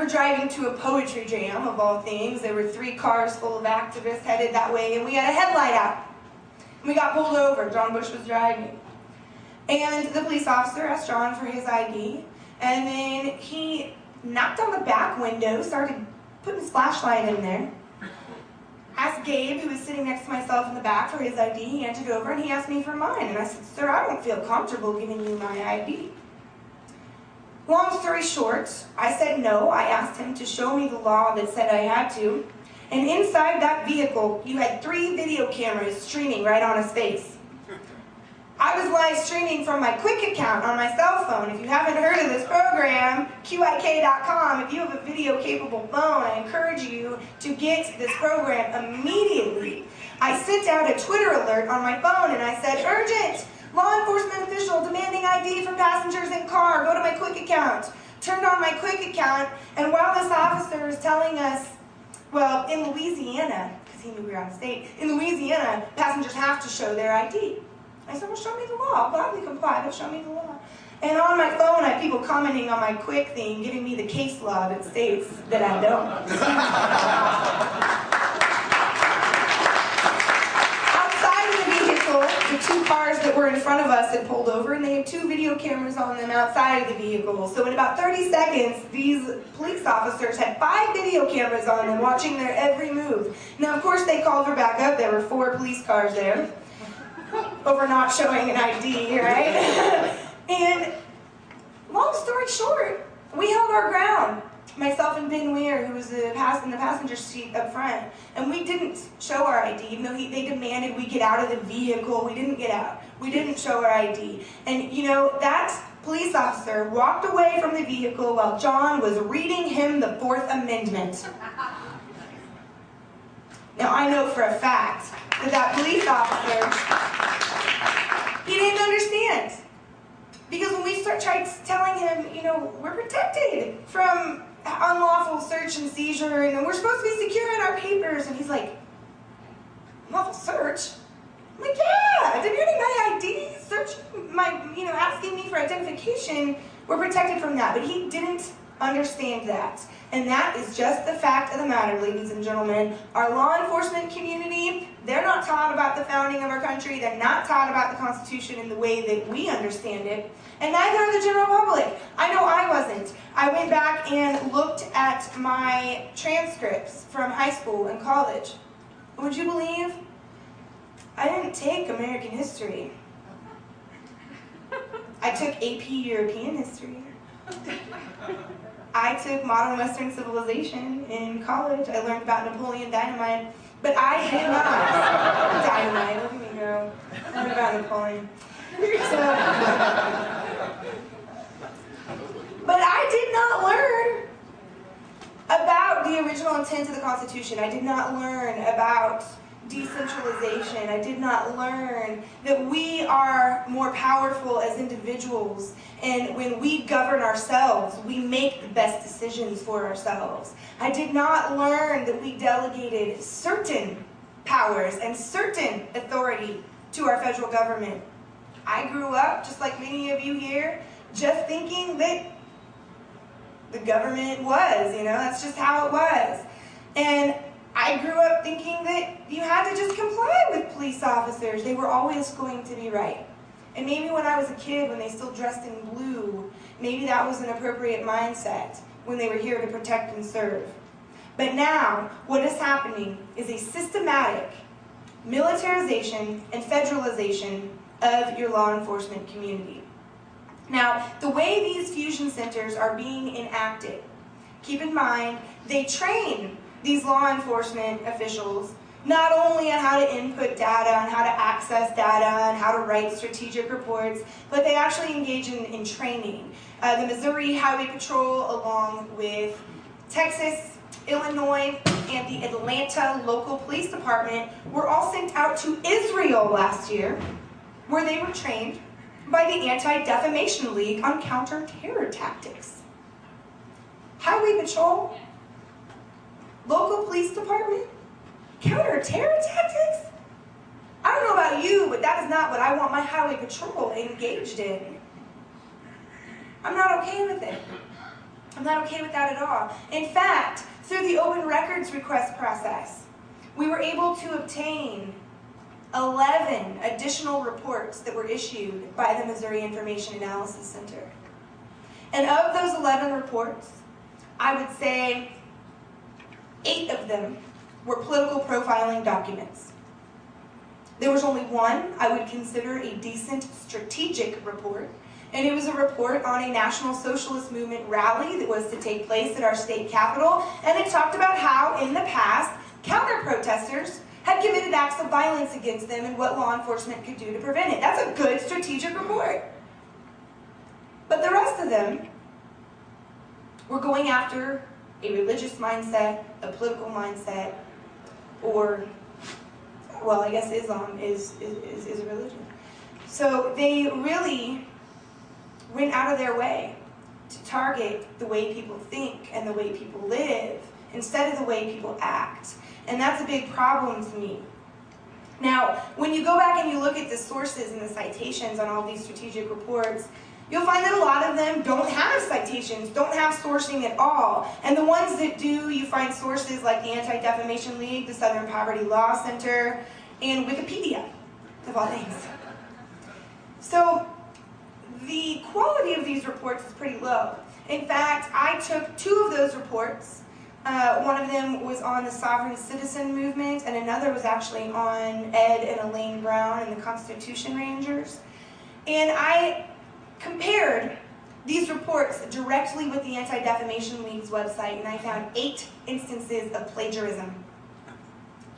We were driving to a poetry jam, of all things. There were 3 cars full of activists headed that way, and we had a headlight out. We got pulled over. John Bush was driving. And the police officer asked John for his ID, and then he knocked on the back window, started putting his flashlight in there. Asked Gabe, who was sitting next to myself in the back, for his ID. He handed it over, and he asked me for mine. And I said, "Sir, I don't feel comfortable giving you my ID." Long story short, I said no. I asked him to show me the law that said I had to. And inside that vehicle, you had 3 video cameras streaming right on his face. I was live streaming from my Quick account on my cell phone. If you haven't heard of this program, QIK.com, if you have a video-capable phone, I encourage you to get this program immediately. I sent out a Twitter alert on my phone and I said, "Urgent! Law enforcement official demanding ID for passengers in car. Go to my Quick account." Turned on my Quick account, and while this officer is telling us, well, in Louisiana, because he knew we were out of state, in Louisiana, passengers have to show their ID. I said, "Well, show me the law. I'll gladly comply, but show me the law." And on my phone, I have people commenting on my Quick thing, giving me the case law that states that I don't. Outside of the vehicle, the 2 cars that were in front of us had pulled over, and they had 2 video cameras on them outside of the vehicle. So in about 30 seconds, these police officers had 5 video cameras on them, watching their every move. Now, of course, they called for backup. There were 4 police cars there over not showing an ID, right? And long story short, we held our ground. Myself and Ben Weir, who was in the passenger seat up front, and we didn't show our ID, even though they demanded we get out of the vehicle. We didn't get out. We didn't show our ID. And you know, that police officer walked away from the vehicle while John was reading him the 4th Amendment. Now, I know for a fact that police officer, he didn't understand. Because when we tried telling him, you know, we're protected from unlawful search and seizure, and we're supposed to be secure in our papers, and he's like, "Unlawful search?" I'm like, "Yeah, demanding my ID, searching my, you know, asking me for identification, we're protected from that." But he didn't understand that. And that is just the fact of the matter, ladies and gentlemen. Our law enforcement community, they're not taught about the founding of our country. They're not taught about the Constitution in the way that we understand it. And neither are the general public. I know I wasn't. I went back and looked at my transcripts from high school and college. Would you believe I didn't take American history? I took AP European history. I took modern Western civilization in college. I learned about Napoleon Dynamite, but I did not. Dynamite, look at me go. I learned about Napoleon. But I did not learn about the original intent of the Constitution. I did not learn about decentralization. I did not learn that we are more powerful as individuals, and when we govern ourselves, we make the best decisions for ourselves. I did not learn that we delegated certain powers and certain authority to our federal government. I grew up, just like many of you here, just thinking that the government was, you know, that's just how it was. And I grew up thinking that you had to just comply with police officers. They were always going to be right. And maybe when I was a kid, when they still dressed in blue, maybe that was an appropriate mindset when they were here to protect and serve. But now, what is happening is a systematic militarization and federalization of your law enforcement community. Now, the way these fusion centers are being enacted, keep in mind, they train these law enforcement officials not only on how to input data, and how to access data, and how to write strategic reports, but they actually engage in training. The Missouri Highway Patrol, along with Texas, Illinois, and the Atlanta local police department were all sent out to Israel last year, where they were trained by the Anti-Defamation League on counter-terror tactics. Highway Patrol, local police department, counter-terror tactics? I don't know about you, but that is not what I want my highway patrol engaged in. I'm not okay with it. I'm not okay with that at all. In fact, through the open records request process, we were able to obtain 11 additional reports that were issued by the Missouri Information Analysis Center. And of those 11 reports, I would say 8 of them were political profiling documents. There was only one I would consider a decent strategic report, and it was a report on a National Socialist Movement rally that was to take place at our state capitol, and it talked about how, in the past, counter-protesters had committed acts of violence against them and what law enforcement could do to prevent it. That's a good strategic report. But the rest of them were going after a religious mindset, a political mindset, or, well, I guess Islam is a religion. So they really went out of their way to target the way people think and the way people live instead of the way people act. And that's a big problem to me. Now, when you go back and you look at the sources and the citations on all these strategic reports, you'll find that a lot of them don't have citations, don't have sourcing at all. And the ones that do, you find sources like the Anti-Defamation League, the Southern Poverty Law Center, and Wikipedia, of all things. So the quality of these reports is pretty low. In fact, I took 2 of those reports. One of them was on the sovereign citizen movement, and another was actually on Ed and Elaine Brown and the Constitution Rangers. And I compared these reports directly with the Anti-Defamation League's website, and I found 8 instances of plagiarism.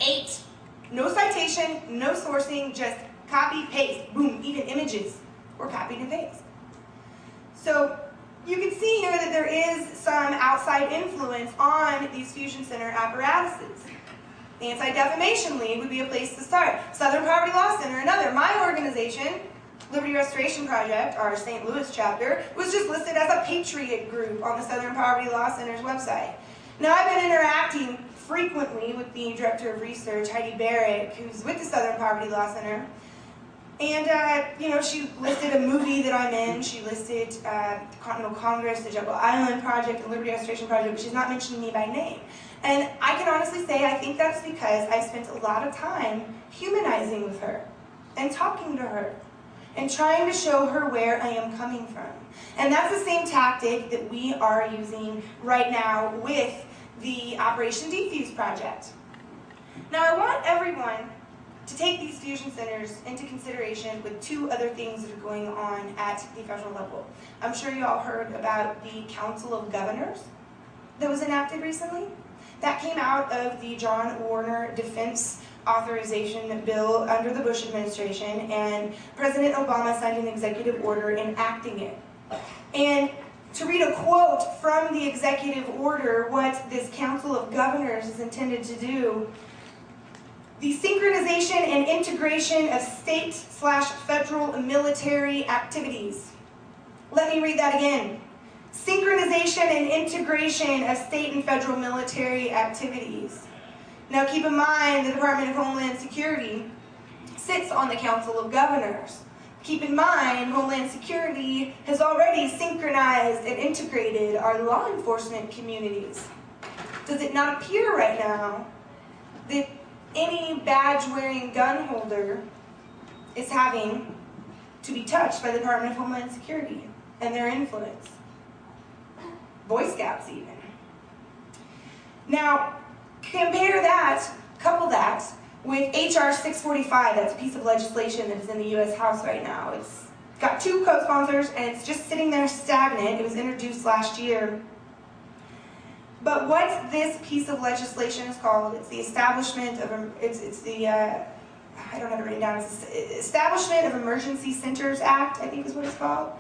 8. No citation, no sourcing, just copy, paste, boom, even images were copied and pasted. So you can see here that there is some outside influence on these fusion center apparatuses. The Anti-Defamation League would be a place to start. Southern Poverty Law Center, another. My organization, Liberty Restoration Project, our St. Louis chapter, was just listed as a patriot group on the Southern Poverty Law Center's website. Now, I've been interacting frequently with the Director of Research, Heidi Barrett, who's with the Southern Poverty Law Center. And, she listed a movie that I'm in. She listed Continental Congress, the Jekyll Island Project, and Liberty Restoration Project, but she's not mentioning me by name. And I can honestly say I think that's because I've spent a lot of time humanizing with her and talking to her and trying to show her where I am coming from. And that's the same tactic that we are using right now with the Operation Defuse project. Now, I want everyone to take these fusion centers into consideration with 2 other things that are going on at the federal level. I'm sure you all heard about the Council of Governors that was enacted recently. That came out of the John Warner Defense Authorization Bill under the Bush administration, and President Obama signed an executive order enacting it. And to read a quote from the executive order, what this Council of Governors is intended to do: the synchronization and integration of state/federal military activities. Let me read that again. Synchronization and integration of state and federal military activities. Now keep in mind the Department of Homeland Security sits on the Council of Governors. Keep in mind Homeland Security has already synchronized and integrated our law enforcement communities. Does it not appear right now that any badge-wearing gun holder is having to be touched by the Department of Homeland Security and their influence? Boy Scouts even. Now, couple that with H.R. 645, that's a piece of legislation that is in the U.S. House right now. It's got 2 co-sponsors and it's just sitting there stagnant. It was introduced last year. But what this piece of legislation is called, it's the Establishment of, I don't have it written down, it's the Establishment of Emergency Centers Act, I think is what it's called.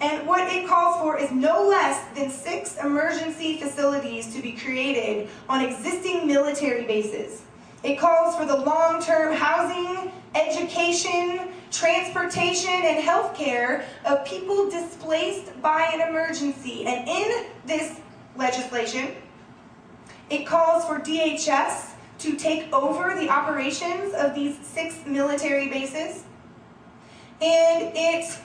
And what it calls for is no less than 6 emergency facilities to be created on existing military bases. It calls for the long-term housing, education, transportation, and health care of people displaced by an emergency. And in this legislation, it calls for DHS to take over the operations of these 6 military bases. And it